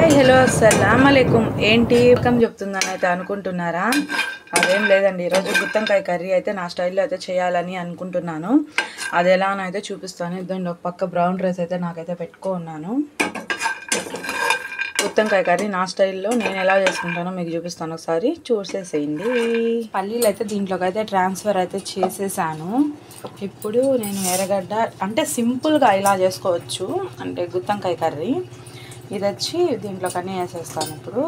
Hi hello అస్సలాముఅలైకుం. ఏంటి రకం చెప్తుందని అయితే అనుకుంటున్నారా? అదేం లేదండి. ఈరోజు గుత్తంకాయ కర్రీ అయితే నా స్టైల్లో అయితే చేయాలని అనుకుంటున్నాను. అది ఎలానైతే చూపిస్తాను. ఇద్దండి, ఒక పక్క బ్రౌన్ రైస్ అయితే నాకైతే పెట్టుకున్నాను. గుత్తంకాయ కర్రీ నా స్టైల్లో నేను ఎలా చేసుకుంటానో మీకు చూపిస్తాను, ఒకసారి చూసేసేయండి. పల్లీలు అయితే దీంట్లోకి అయితే ట్రాన్స్ఫర్ అయితే చేసేసాను. ఇప్పుడు నేను ఎర్రగడ్డ అంటే సింపుల్గా ఇలా చేసుకోవచ్చు, అంటే గుత్తంకాయ కర్రీ. ఇది వచ్చి దీంట్లోకి అన్నీ వేసేస్తాను. ఇప్పుడు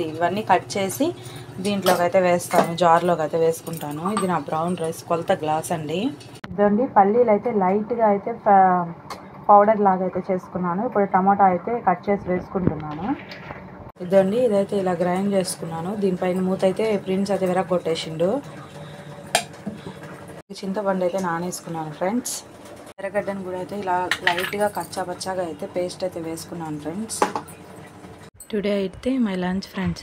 ఇవన్నీ కట్ చేసి దీంట్లోకి అయితే వేస్తాను, జార్లోకి అయితే వేసుకుంటాను. ఇది నా బ్రౌన్ రైస్ కొలత గ్లాస్ అండి. ఇదండి, పల్లీలు అయితే లైట్గా అయితే పౌడర్ లాగా అయితే చేసుకున్నాను. ఇప్పుడు టమాటా అయితే కట్ చేసి వేసుకుంటున్నాను. ఇదండి, ఇదైతే ఇలా గ్రైండ్ చేసుకున్నాను. దీనిపైన మూత అయితే ప్రిన్స్ అయితే విరగొట్టేసిండు. చింతపండు అయితే నానేసుకున్నాను ఫ్రెండ్స్. ఎర్రగడ్డను కూడా అయితే ఇలా లైట్గా కచ్చాపచ్చాగా అయితే పేస్ట్ అయితే వేసుకున్నాను ఫ్రెండ్స్. టుడే అయితే మై లంచ్ ఫ్రెండ్స్.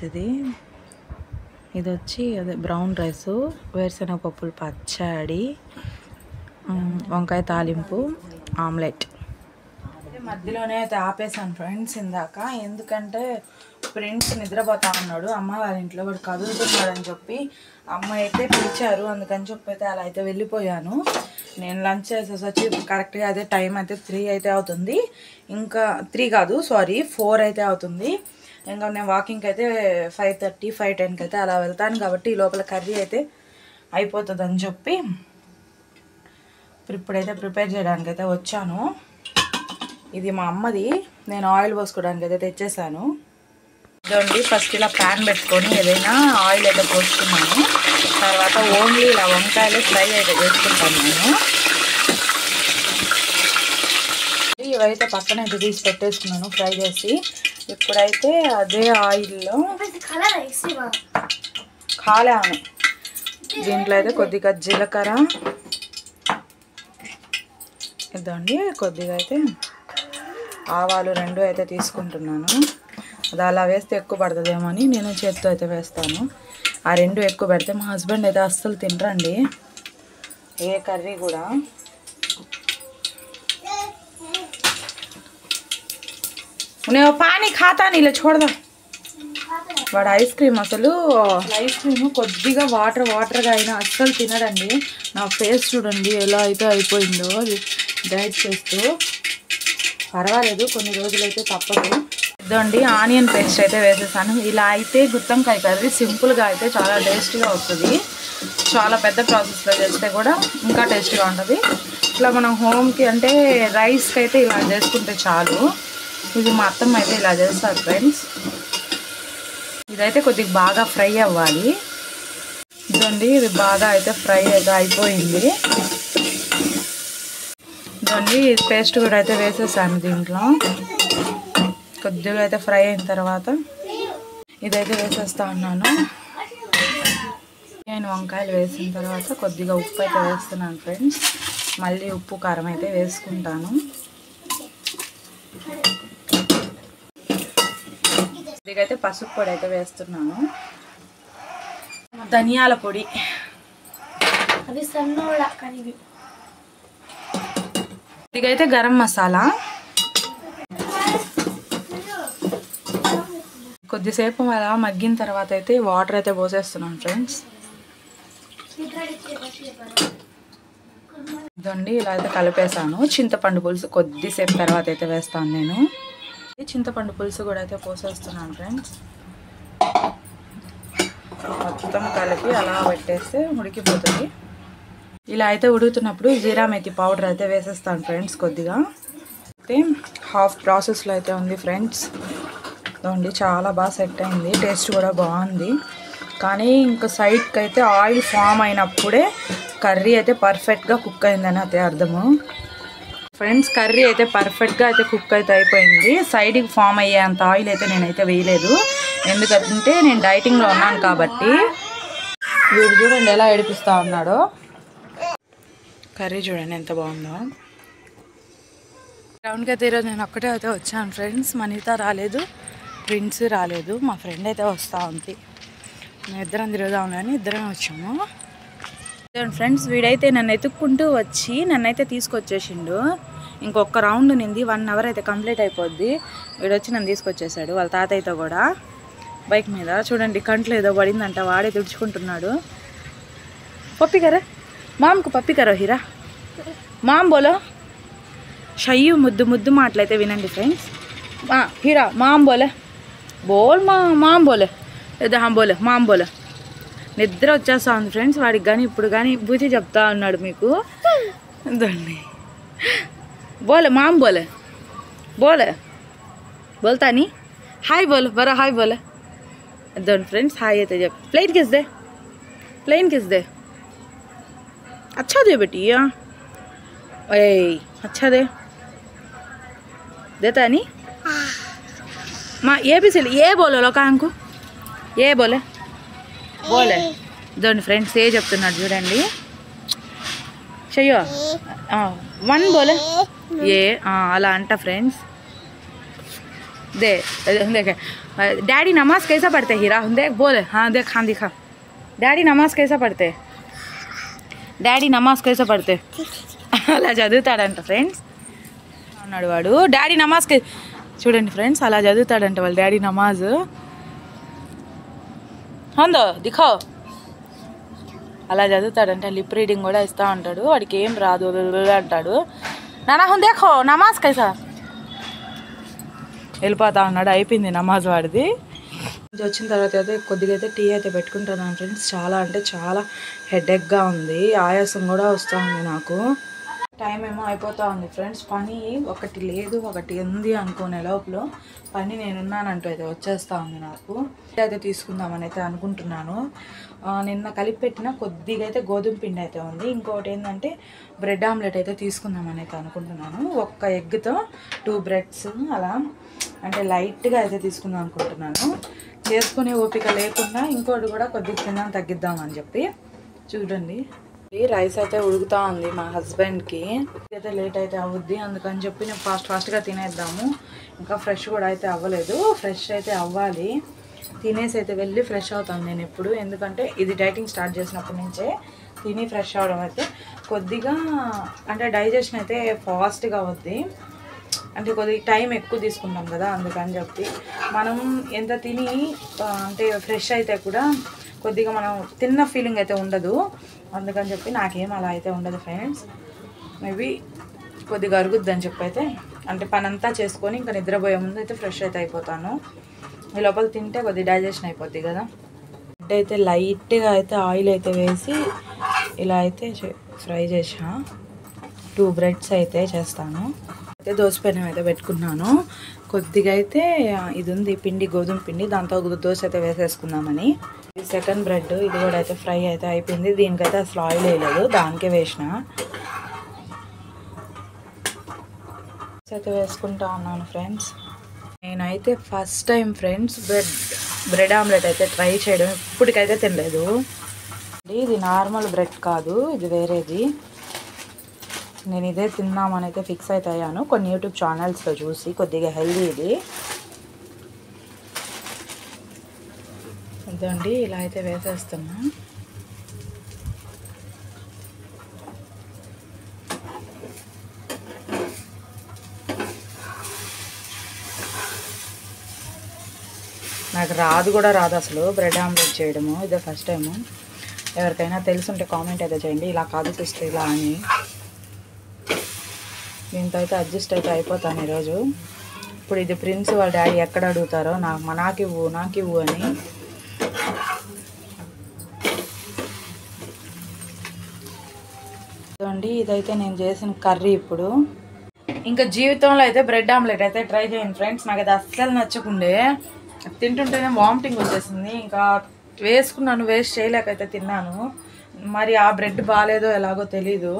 ఇది వచ్చి అదే బ్రౌన్ రైసు, వేరుశనగ పప్పులు పచ్చడి, వంకాయ తాలింపు, ఆమ్లెట్. మధ్యలోనే అయితే ఆపేసాను ఫ్రెండ్స్ ఇందాక, ఎందుకంటే ఫ్రెండ్స్ నిద్రపోతా ఉన్నాడు. అమ్మ వాళ్ళ ఇంట్లో వాడు కదులుతున్నాడు అని చెప్పి అమ్మ అయితే పిలిచారు. అందుకని చెప్పి అయితే అలా అయితే వెళ్ళిపోయాను. నేను లంచ్ చేసేసి వచ్చి కరెక్ట్గా అదే టైం అయితే 3 అయితే అవుతుంది. ఇంకా 3 కాదు, సారీ 4 అయితే అవుతుంది. ఇంకా నేను వాకింగ్కి అయితే 5:30, 5:10కి అయితే అలా వెళ్తాను. కాబట్టి ఈ లోపల కర్రీ అయితే అయిపోతుంది అని చెప్పి ఇప్పుడైతే ప్రిపేర్ చేయడానికి అయితే వచ్చాను. ఇది మా అమ్మది, నేను ఆయిల్ పోసుకోవడానికి అయితే తెచ్చేసాను. ఇదండి, ఫస్ట్ ఇలా ప్యాన్ పెట్టుకొని ఏదైనా ఆయిల్ అయితే పోసుకున్నాను. తర్వాత ఓన్లీ ఇలా వంకాయలు ఫ్రై అయితే చేసుకుంటాను నేను. ఇవైతే పక్కన అయితే తీసి పెట్టేసుకున్నాను ఫ్రై చేసి. ఇప్పుడైతే అదే ఆయిల్లో కాలాను, దీంట్లో అయితే కొద్దిగా జీలకర్ర, ఇదండి కొద్దిగా అయితే ఆవాలు 2 అయితే తీసుకుంటున్నాను. అది అలా వేస్తే ఎక్కువ పడుతుందేమో అని నేను చేతితో అయితే వేస్తాను. ఆ 2 ఎక్కువ పెడితే మా హస్బెండ్ అయితే అస్సలు తినరండి ఏ కర్రీ కూడా. నేను పానీ ఖాతా ఇలా చూడదా వాడు ఐస్ క్రీమ్, అసలు ఐస్ క్రీమ్ కొద్దిగా వాటర్గా అయినా అస్సలు తినడండి. నా ఫేస్ చూడండి ఎలా అయితే అయిపోయిందో డైట్ చేస్తూ. పర్వాలేదు, కొన్ని రోజులైతే తప్పదు. ఇదండి, ఆనియన్ పేస్ట్ అయితే వేసేసాను. ఇలా అయితే గుత్తంకాయ కర్రీ సింపుల్గా అయితే చాలా టేస్టీగా వస్తుంది. చాలా పెద్ద ప్రాసెస్లో చేస్తే కూడా ఇంకా టేస్టీగా ఉంటుంది. ఇట్లా మనం హోమ్కి అంటే రైస్కి అయితే ఇలా చేసుకుంటే చాలు. ఇది మా అత్తమ్మ అయితే ఇలా చేస్తారు ఫ్రెండ్స్. ఇదైతే కొద్దిగా బాగా ఫ్రై అవ్వాలి. ఇదండి, ఇది బాగా అయితే ఫ్రై అయితే అయిపోయింది. ఇదండి, పేస్ట్ కూడా అయితే వేసేసాను దీంట్లో. కొద్దిగా అయితే ఫ్రై అయిన తర్వాత ఇదైతే వేసేస్తా ఉన్నాను. నేను వంకాయలు వేసిన తర్వాత కొద్దిగా ఉప్పు అయితే వేస్తున్నాను ఫ్రెండ్స్. మళ్ళీ ఉప్పు కారం అయితే వేసుకుంటాను. ఇదిగైతే పసుపు పొడి అయితే వేస్తున్నాను. ధనియాల పొడి, ఇదిగైతే గరం మసాలా. కొద్దిసేపు అలా మగ్గిన తర్వాత అయితే వాటర్ అయితే పోసేస్తున్నాను ఫ్రెండ్స్. ఇదండి, ఇలా అయితే కలిపేసాను. చింతపండు పులుసు కొద్దిసేపు తర్వాత అయితే వేస్తాను నేను. చింతపండు పులుసు కూడా అయితే పోసేస్తున్నాను ఫ్రెండ్స్. మొత్తం కలిపి అలా పెట్టేస్తే ఉడికిపోతుంది. ఇలా అయితే ఉడుకుతున్నప్పుడు జీరా మెతి పౌడర్ అయితే వేసేస్తాను ఫ్రెండ్స్ కొద్దిగా. అయితే హాఫ్ ప్రాసెస్లో అయితే ఉంది ఫ్రెండ్స్. ఇదండి, చాలా బాగా సెట్ అయింది, టేస్ట్ కూడా బాగుంది. కానీ ఇంకా సైడ్కి అయితే ఆయిల్ ఫామ్ అయినప్పుడే కర్రీ అయితే పర్ఫెక్ట్గా కుక్ అయిందని అయితే అర్థము ఫ్రెండ్స్. కర్రీ అయితే పర్ఫెక్ట్గా అయితే కుక్ అయితే అయిపోయింది. సైడ్కి ఫామ్ అయ్యేంత ఆయిల్ అయితే నేనైతే వేయలేదు, ఎందుకంటే నేను డైటింగ్లో ఉన్నాను కాబట్టి. వీడు చూడండి ఎలా ఏడిపిస్తూ ఉన్నాడో. కర్రీ చూడండి ఎంత బాగుందో. గ్రౌండ్కి అయితే ఈరోజు నేను ఒక్కటే అయితే వచ్చాను ఫ్రెండ్స్. మనీత రాలేదు, ప్రిన్స్ రాలేదు, మా ఫ్రెండ్ అయితే వస్తూ ఉంది. మేము ఇద్దరం తిరుగుదాం అని ఇద్దరమే వచ్చాము. ఫ్రెండ్స్, వీడైతే నన్ను ఎత్తుక్కుంటూ వచ్చి నన్నైతే తీసుకొచ్చేసిండు. ఇంకొక రౌండ్ నింది 1 అవర్ అయితే కంప్లీట్ అయిపోద్ది. వీడొచ్చి నన్ను తీసుకొచ్చేసాడు వాళ్ళ తాతయ్యతో కూడా బైక్ మీద. చూడండి కంట్లో ఏదో పడిందంట, వాడే తుడుచుకుంటున్నాడు. పప్పి కరా మామ్కు పప్పి కరో హీరా మామ్ బోలో. షయ్యు ముద్దు ముద్దు మాటలైతే వినండి ఫ్రెండ్స్. హీరా మామ్ బోలే బోల్ మామ్ బోలే లేదా బోలే మామ్ బోలే. నిద్ర వచ్చేస్తా ఉంది ఫ్రెండ్స్ వాడికి, కానీ ఇప్పుడు కానీ బూచి చెప్తా ఉన్నాడు మీకు. దాన్ని బోలే మామ్ బోలే బోలే बोलता नहीं हाय बोलो बरा हाय बोले दोनों फ्रेंड्स हाय है जब प्लेन किस दे अच्छा दे बेटी यार ए अच्छा दे देता नहीं माँ ये भी सिल ये बोलो लो कान को ये बोले दोनों फ्रेंड्स ये जब तो नट जुड़ेंगे चलो 1 बोले ये अला अंटा फ्रेंड्स दे देखे डैडी नमाज कैसा पढ़ते हीरा देख बोले. हाँ देख हाँ दिखा डैडी नमाज कैसा पढ़ते అలా చదువుతాడంట ఫ్రెండ్స్ అన్నాడు వాడు. డాడీ నమాజ్కి చూడండి ఫ్రెండ్స్ అలా చదువుతాడంట వాళ్ళ డాడీ నమాజ్. అందో దిఖో అలా చదువుతాడంట. లిప్ రీడింగ్ కూడా ఇస్తూ ఉంటాడు. వాడికి ఏం రాదు అంటాడు. నానా హుం దేఖో నమాజ్ కైసా వెళ్ళిపోతా ఉన్నాడు. అయిపోయింది నమాజ్ వాడిది. వచ్చిన తర్వాత అయితే కొద్దిగా అయితే టీ అయితే పెట్టుకుంటున్నాను ఫ్రెండ్స్. చాలా అంటే చాలా హెడేక్గా ఉంది, ఆయాసం కూడా వస్తూ ఉంది నాకు. టైం ఏమో అయిపోతూ ఉంది ఫ్రెండ్స్. పని ఒకటి లేదు ఒకటి ఉంది అనుకునే లోపల పని నేనున్నానంటూ అయితే వచ్చేస్తూ ఉంది నాకు. అయితే తీసుకుందామని అయితే అనుకుంటున్నాను. నిన్న కలిపి పెట్టిన కొద్దిగా అయితే గోధుమ పిండి అయితే ఉంది. ఇంకోటి ఏంటంటే బ్రెడ్ ఆమ్లెట్ అయితే తీసుకుందామని అయితే అనుకుంటున్నాను. ఒక్క ఎగ్తో 2 బ్రెడ్స్ అలా అంటే లైట్గా అయితే తీసుకుందాం అనుకుంటున్నాను. చేసుకునే ఓపిక లేకుండా ఇంకోటి కూడా కొద్దిగా తిన్నాను తగ్గిద్దామని చెప్పి. చూడండి రైస్ అయితే ఉడుకుతూ ఉంది మా హస్బెండ్కి. అయితే లేట్ అయితే అవుద్ది అందుకని చెప్పి నేను ఫాస్ట్గా తినేద్దాము. ఇంకా ఫ్రెష్ కూడా అయితే అవ్వలేదు, ఫ్రెష్ అయితే అవ్వాలి. తినేసి అయితే వెళ్ళి ఫ్రెష్ అవుతాను నేను ఎప్పుడు, ఎందుకంటే ఇది డైటింగ్ స్టార్ట్ చేసినప్పటి నుంచే తిని ఫ్రెష్ అవ్వడం అయితే కొద్దిగా అంటే డైజెషన్ అయితే ఫాస్ట్గా అవుద్ది. అంటే కొద్దిగా టైం ఎక్కువ తీసుకుంటాం కదా, అందుకని చెప్పి మనం ఎంత తిని అంటే ఫ్రెష్ అయితే కూడా కొద్దిగా మనం తిన్న ఫీలింగ్ అయితే ఉండదు. అందుకని చెప్పి నాకేం అలా అయితే ఉండదు ఫ్రెండ్స్. మేబీ కొద్దిగా అరుగుద్దని చెప్పి అయితే అంటే పని అంతా చేసుకొని ఇంకా నిద్రపోయే ముందు అయితే ఫ్రెష్ అయితే అయిపోతాను. ఈ లోపల తింటే కొద్దిగా డైజెషన్ అయిపోద్ది కదా. బ్రెడ్ అయితే లైట్గా అయితే ఆయిల్ అయితే వేసి ఇలా అయితే ఫ్రై చేసా. 2 బ్రెడ్స్ అయితే చేస్తాను. అయితే దోశ పెనం అయితే పెట్టుకున్నాను. కొద్దిగా అయితే ఇది ఉంది పిండి, గోధుమ పిండి, దాంతో దోశ అయితే వేసేసుకుందామని. ఇది సెకండ్ బ్రెడ్, ఇది కూడా అయితే ఫ్రై అయితే అయిపోయింది. దీనికైతే అసలు ఆయిల్ వేయలేదు, దానికే వేసిన. అయితే వేసుకుంటా ఉన్నాను ఫ్రెండ్స్. నేనైతే first time friends bread omelette అయితే ట్రై చేయడం, ఇప్పటికైతే తినలేదు. ఇది నార్మల్ బ్రెడ్ కాదు, ఇది వేరేది. నేను ఇదే తిందామని అయితే ఫిక్స్ అయితే అయ్యాను కొన్ని యూట్యూబ్ ఛానల్స్లో చూసి. కొద్దిగా హెల్దీ ఇది. ఇదండి ఇలా అయితే వేసేస్తున్నా. నాకు రాదు కూడా రాదు అసలు బ్రెడ్ ఆమ్లెట్ చేయడము, ఇదే ఫస్ట్ టైము. ఎవరికైనా తెలుసుంటే కామెంట్ అయితే చేయండి, ఇలా కాదు సిస్టర్ ఇలా అని. దీంతో అయితే అడ్జస్ట్ అయితే అయిపోతాను ఈరోజు. ఇప్పుడు ఇది ప్రిన్స్ వాళ్ళ డాడీ ఎక్కడ అడుగుతారో నాకు ఇవ్వు అని. చూడండి ఇదైతే నేను చేసిన కర్రీ. ఇప్పుడు ఇంకా జీవితంలో అయితే బ్రెడ్ ఆమ్లెట్ అయితే ట్రై చేయండి ఫ్రెండ్స్. నాకు అది అస్సలు నచ్చకుండే, తింటుంటేనే వామిటింగ్ వచ్చేసింది. ఇంకా వేసుకున్నాను, వేస్ట్ చేయలేకైతే తిన్నాను. మరి ఆ బ్రెడ్ బాగాలేదో ఎలాగో తెలీదు,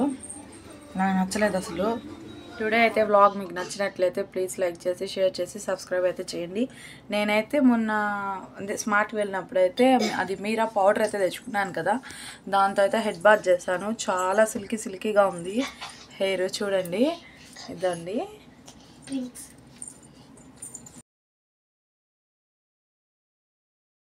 నాకు నచ్చలేదు అసలు. టుడే అయితే వ్లాగ్ మీకు నచ్చినట్లయితే ప్లీజ్ లైక్ చేసి షేర్ చేసి సబ్స్క్రైబ్ అయితే చేయండి. నేనైతే మొన్న స్మార్ట్ వెళ్ళినప్పుడైతే అది మీరా పౌడర్ అయితే తెచ్చుకున్నాను కదా, దాంతో అయితే హెడ్ బాత్ చేశాను. చాలా సిల్కీగా ఉంది హెయిర్. చూడండి ఇదండి.